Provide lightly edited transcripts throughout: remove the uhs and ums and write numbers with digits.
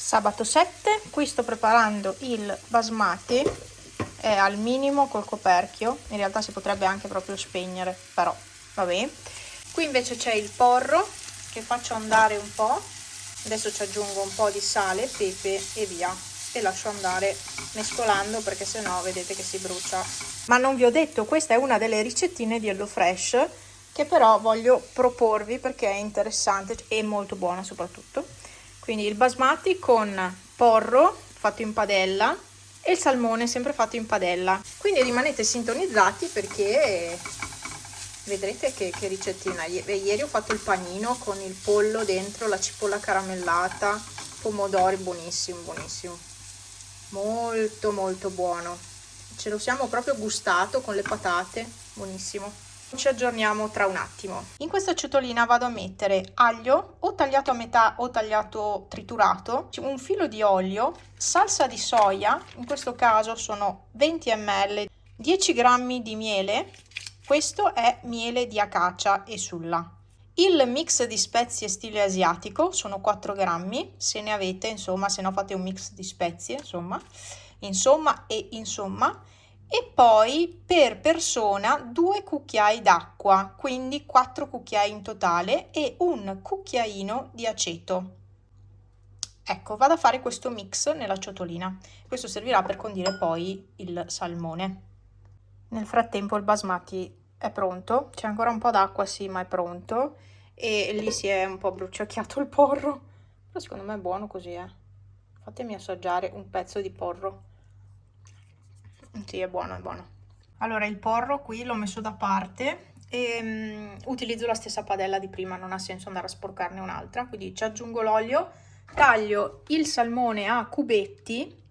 Sabato 7, qui sto preparando il basmati, è al minimo col coperchio, in realtà si potrebbe anche proprio spegnere, però vabbè. Qui invece c'è il porro che faccio andare un po', adesso ci aggiungo un po' di sale, pepe e via, e lascio andare mescolando perché sennò vedete che si brucia. Ma non vi ho detto, questa è una delle ricettine di HelloFresh che però voglio proporvi perché è interessante e molto buona soprattutto. Quindi il basmati con porro fatto in padella e il salmone sempre fatto in padella. Quindi rimanete sintonizzati perché vedrete che ricettina. Ieri ho fatto il panino con il pollo dentro, la cipolla caramellata, pomodori, buonissimo, buonissimo. Molto molto buono. Ce lo siamo proprio gustato con le patate, buonissimo. Ci aggiorniamo tra un attimo. In questa ciotolina vado a mettere aglio o tagliato a metà o tagliato triturato, un filo di olio, salsa di soia, in questo caso sono 20 ml, 10 g di miele, questo è miele di acacia e sulla. Il mix di spezie stile asiatico sono 4 grammi, se ne avete, insomma, se no fate un mix di spezie, insomma, e poi per persona 2 cucchiai d'acqua, quindi 4 cucchiai in totale e un cucchiaino di aceto. Ecco, vado a fare questo mix nella ciotolina. Questo servirà per condire poi il salmone. Nel frattempo il basmati è pronto, c'è ancora un po' d'acqua, sì, ma è pronto. E lì si è un po' bruciacchiato il porro, però secondo me è buono così, Fatemi assaggiare un pezzo di porro. Sì, è buono, è buono. Allora, il porro qui l'ho messo da parte e utilizzo la stessa padella di prima, non ha senso andare a sporcarne un'altra, quindi ci aggiungo l'olio, taglio il salmone a cubetti,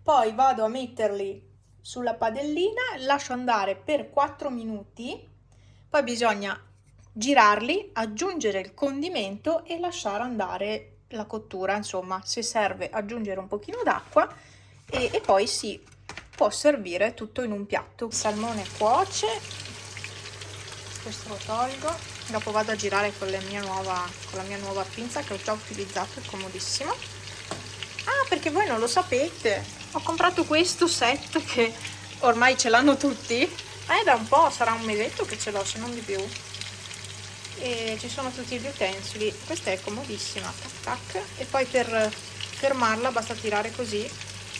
poi vado a metterli sulla padellina, lascio andare per 4 minuti, poi bisogna girarli, aggiungere il condimento e lasciare andare la cottura, insomma, se serve aggiungere un pochino d'acqua e poi si può servire tutto in un piatto. Il salmone cuoce, questo lo tolgo, dopo vado a girare con la mia nuova pinza che ho già utilizzato, è comodissima. Ah, perché voi non lo sapete, ho comprato questo set che ormai ce l'hanno tutti, da un po', sarà un mesetto che ce l'ho, se non di più, e ci sono tutti gli utensili. Questa è comodissima, tac tac, e poi per fermarla basta tirare così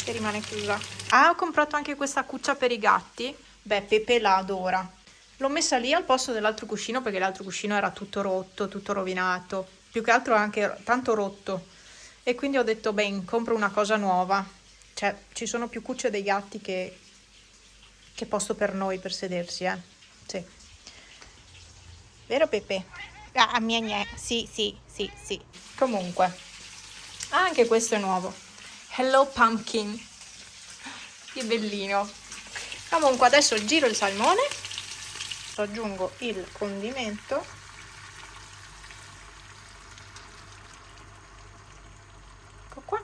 e rimane chiusa. Ah, ho comprato anche questa cuccia per i gatti, beh, Pepe la adora. L'ho messa lì al posto dell'altro cuscino perché l'altro cuscino era tutto rotto, tutto rovinato, più che altro anche tanto rotto, e quindi ho detto, beh, compro una cosa nuova. Cioè, ci sono più cucce dei gatti che posto per noi per sedersi, sì. Vero Pepe? Ah, mia mia, sì, sì, sì, sì. Comunque, anche questo è nuovo. Hello Pumpkin. Che bellino. Comunque adesso giro il salmone, aggiungo il condimento, ecco qua,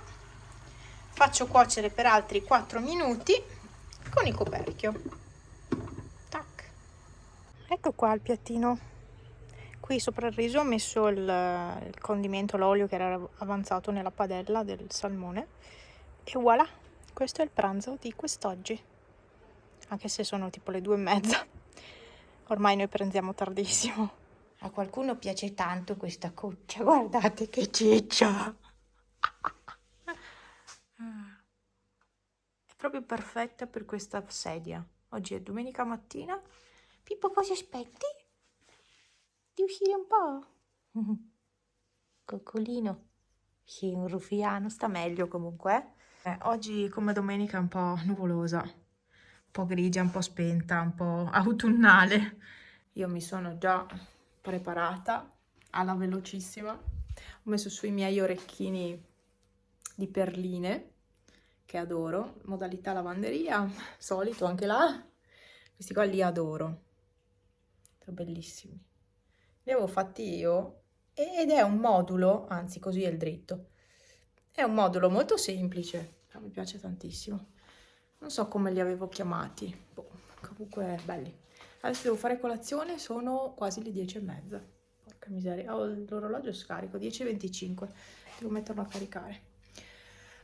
faccio cuocere per altri 4 minuti con il coperchio. Tac. Ecco qua il piattino. Qui sopra il riso ho messo il condimento, l'olio che era avanzato nella padella del salmone e voilà, questo è il pranzo di quest'oggi, anche se sono tipo le 2:30, ormai noi pranziamo tardissimo. A qualcuno piace tanto questa cuccia, guardate che ciccia! È proprio perfetta per questa sedia. Oggi è domenica mattina. Pippo, cosa aspetti? Di uscire un po'? Coccolino. Sì, un ruffiano, sta meglio comunque. Oggi come domenica è un po' nuvolosa, un po' grigia, un po' spenta, un po' autunnale. Io mi sono già preparata alla velocissima. Ho messo sui miei orecchini di perline, che adoro, modalità lavanderia, solito anche là. Questi qua li adoro, sono bellissimi. Li avevo fatti io ed è un modulo, anzi così è il dritto, è un modulo molto semplice, però mi piace tantissimo. Non so come li avevo chiamati, boh, comunque belli. Adesso devo fare colazione, sono quasi le 10:30. Porca miseria, ho l'orologio scarico, 10:25. devo metterlo a caricare.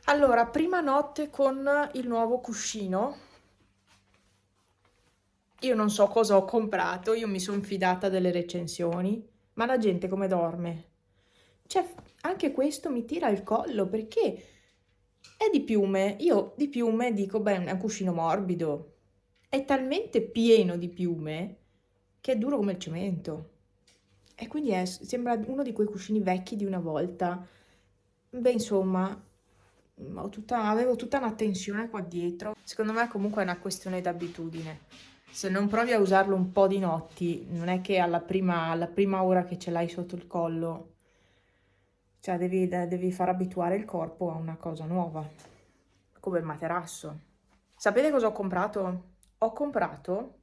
Allora, prima notte con il nuovo cuscino. Io non so cosa ho comprato, io mi sono fidata delle recensioni, ma la gente come dorme? Cioè, anche questo mi tira il collo perché è di piume. Io di piume dico, beh, è un cuscino morbido. È talmente pieno di piume che è duro come il cemento. E quindi sembra uno di quei cuscini vecchi di una volta. Beh, insomma, avevo tutta una tensione qua dietro. Secondo me comunque è una questione d'abitudine. Se non provi a usarlo un po' di notti, non è che alla prima ora che ce l'hai sotto il collo, cioè devi far abituare il corpo a una cosa nuova, come il materasso. Sapete cosa ho comprato? Ho comprato,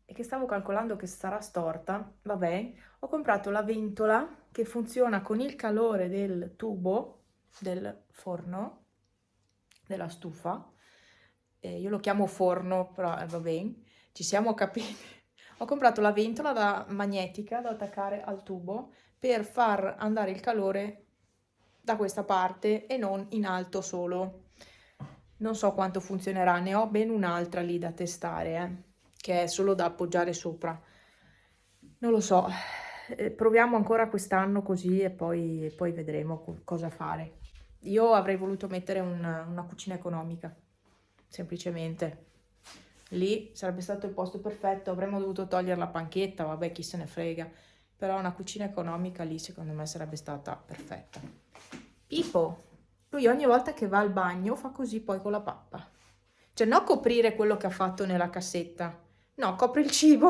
e che stavo calcolando che sarà storta, vabbè, ho comprato la ventola che funziona con il calore del tubo del forno, della stufa. Io lo chiamo forno, però va bene, ci siamo capiti. Ho comprato la ventola magnetica da attaccare al tubo per far andare il calore da questa parte e non in alto solo. Non so quanto funzionerà, ne ho ben un'altra lì da testare, che è solo da appoggiare sopra. Non lo so, proviamo ancora quest'anno così e poi vedremo cosa fare. Io avrei voluto mettere una cucina economica, semplicemente. Lì sarebbe stato il posto perfetto, avremmo dovuto togliere la panchetta, vabbè, chi se ne frega. Però una cucina economica lì secondo me sarebbe stata perfetta. Pippo, lui ogni volta che va al bagno fa così poi con la pappa. Cioè, non coprire quello che ha fatto nella cassetta. No, copre il cibo.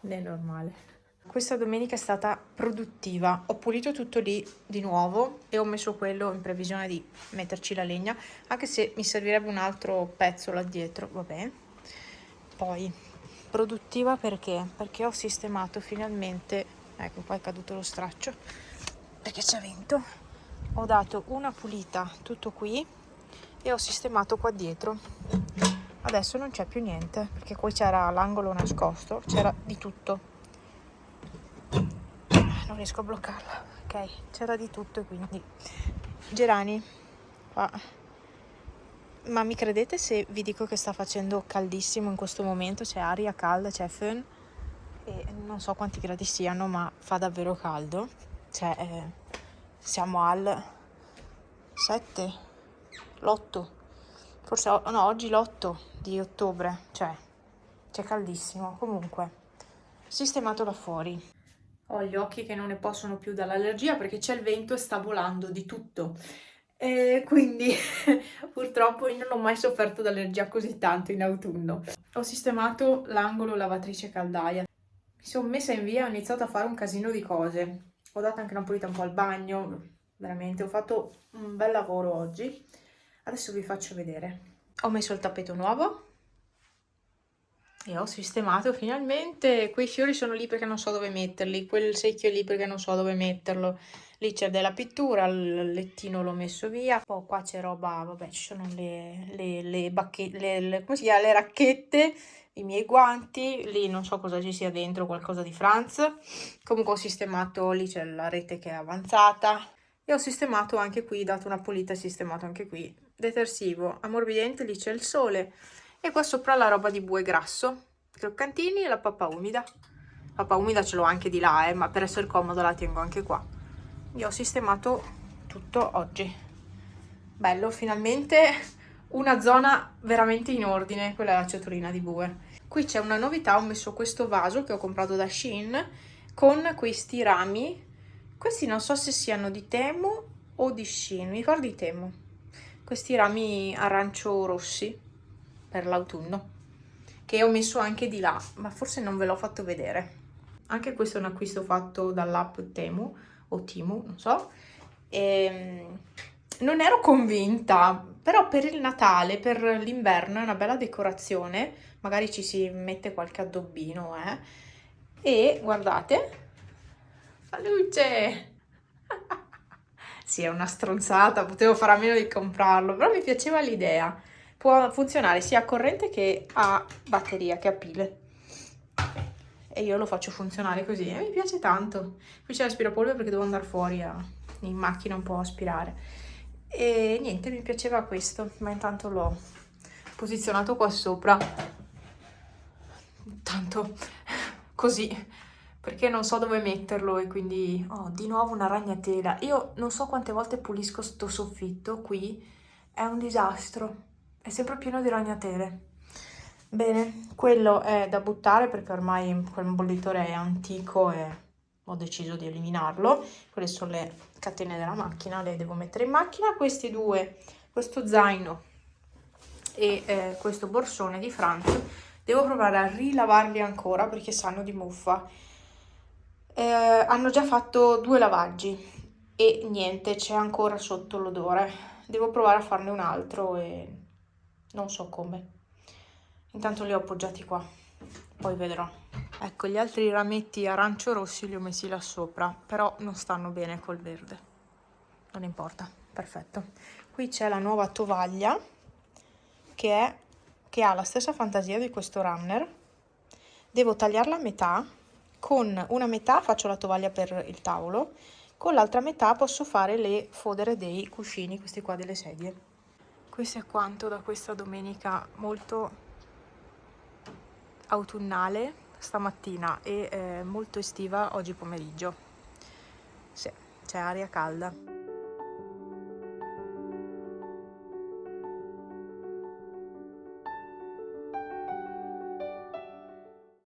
Non è normale. Questa domenica è stata produttiva. Ho pulito tutto lì di nuovo e ho messo quello in previsione di metterci la legna, anche se mi servirebbe un altro pezzo là dietro, vabbè. Poi, produttiva perché? Perché ho sistemato finalmente, ecco qua è caduto lo straccio, perché c'è vento. Ho dato una pulita tutto qui e ho sistemato qua dietro. Adesso non c'è più niente, perché qui c'era l'angolo nascosto, c'era di tutto. Non riesco a bloccarla, ok, c'era di tutto e quindi gerani qua. Ma mi credete se vi dico che sta facendo caldissimo in questo momento? C'è aria calda, c'è föhn e non so quanti gradi siano, ma fa davvero caldo. Cioè siamo al 7, l'8, forse no, oggi l'8 di ottobre, cioè c'è caldissimo. Comunque sistemato là fuori. Ho gli occhi che non ne possono più dall'allergia perché c'è il vento e sta volando di tutto. Quindi purtroppo io non ho mai sofferto d'allergia così tanto in autunno. Ho sistemato l'angolo lavatrice caldaia. Mi sono messa in via e ho iniziato a fare un casino di cose. Ho dato anche una pulita un po' al bagno. Veramente, ho fatto un bel lavoro oggi. Adesso vi faccio vedere. Ho messo il tappeto nuovo. E ho sistemato finalmente. Quei fiori sono lì perché non so dove metterli, quel secchio è lì perché non so dove metterlo. Lì c'è della pittura, il lettino l'ho messo via. Poi qua c'è roba, vabbè, ci sono le bacchette, come si chiama? Le racchette, i miei guanti. Lì non so cosa ci sia dentro, qualcosa di Franz. Comunque ho sistemato, lì c'è la rete che è avanzata. E ho sistemato anche qui, dato una pulita, sistemato anche qui. Detersivo, ammorbidente, lì c'è il sole. E qua sopra la roba di bue grasso, croccantini e la pappa umida. La pappa umida ce l'ho anche di là, ma per essere comoda la tengo anche qua. Io ho sistemato tutto oggi. Bello, finalmente una zona veramente in ordine, quella è la ciotolina di bue. Qui c'è una novità, ho messo questo vaso che ho comprato da Shein con questi rami. Questi non so se siano di Temu o di Shein, mi pare di Temu. Questi rami arancio rossi per l'autunno, che ho messo anche di là, ma forse non ve l'ho fatto vedere. Anche questo è un acquisto fatto dall'app Temu o Timu, non so. Non ero convinta, però per il Natale, per l'inverno è una bella decorazione, magari ci si mette qualche addobbino, e guardate, fa luce! Sì, è una stronzata, potevo fare a meno di comprarlo, però mi piaceva l'idea. Può funzionare sia a corrente che a batteria, che a pile. E io lo faccio funzionare così e mi piace tanto. Qui c'è l'aspirapolvere perché devo andare fuori a in macchina un po' a aspirare. E niente, mi piaceva questo, ma intanto l'ho posizionato qua sopra, tanto così, perché non so dove metterlo e quindi ho di nuovo una ragnatela. Io non so quante volte pulisco sto soffitto qui, è un disastro, è sempre pieno di ragnatele. Bene, quello è da buttare perché ormai quel bollitore è antico e ho deciso di eliminarlo. Quelle sono le catene della macchina, le devo mettere in macchina. Questi due, questo zaino e questo borsone di Franz, devo provare a rilavarli ancora perché sanno di muffa. Hanno già fatto 2 lavaggi e niente, c'è ancora sotto l'odore. Devo provare a farne un altro e non so come. Intanto li ho appoggiati qua, poi vedrò. Ecco, gli altri rametti arancio-rossi li ho messi là sopra, però non stanno bene col verde. Non importa, perfetto. Qui c'è la nuova tovaglia che ha la stessa fantasia di questo runner. Devo tagliarla a metà. Con una metà faccio la tovaglia per il tavolo, con l'altra metà posso fare le fodere dei cuscini, questi qua delle sedie. Questo è quanto da questa domenica molto autunnale stamattina e molto estiva oggi pomeriggio. Sì, c'è aria calda.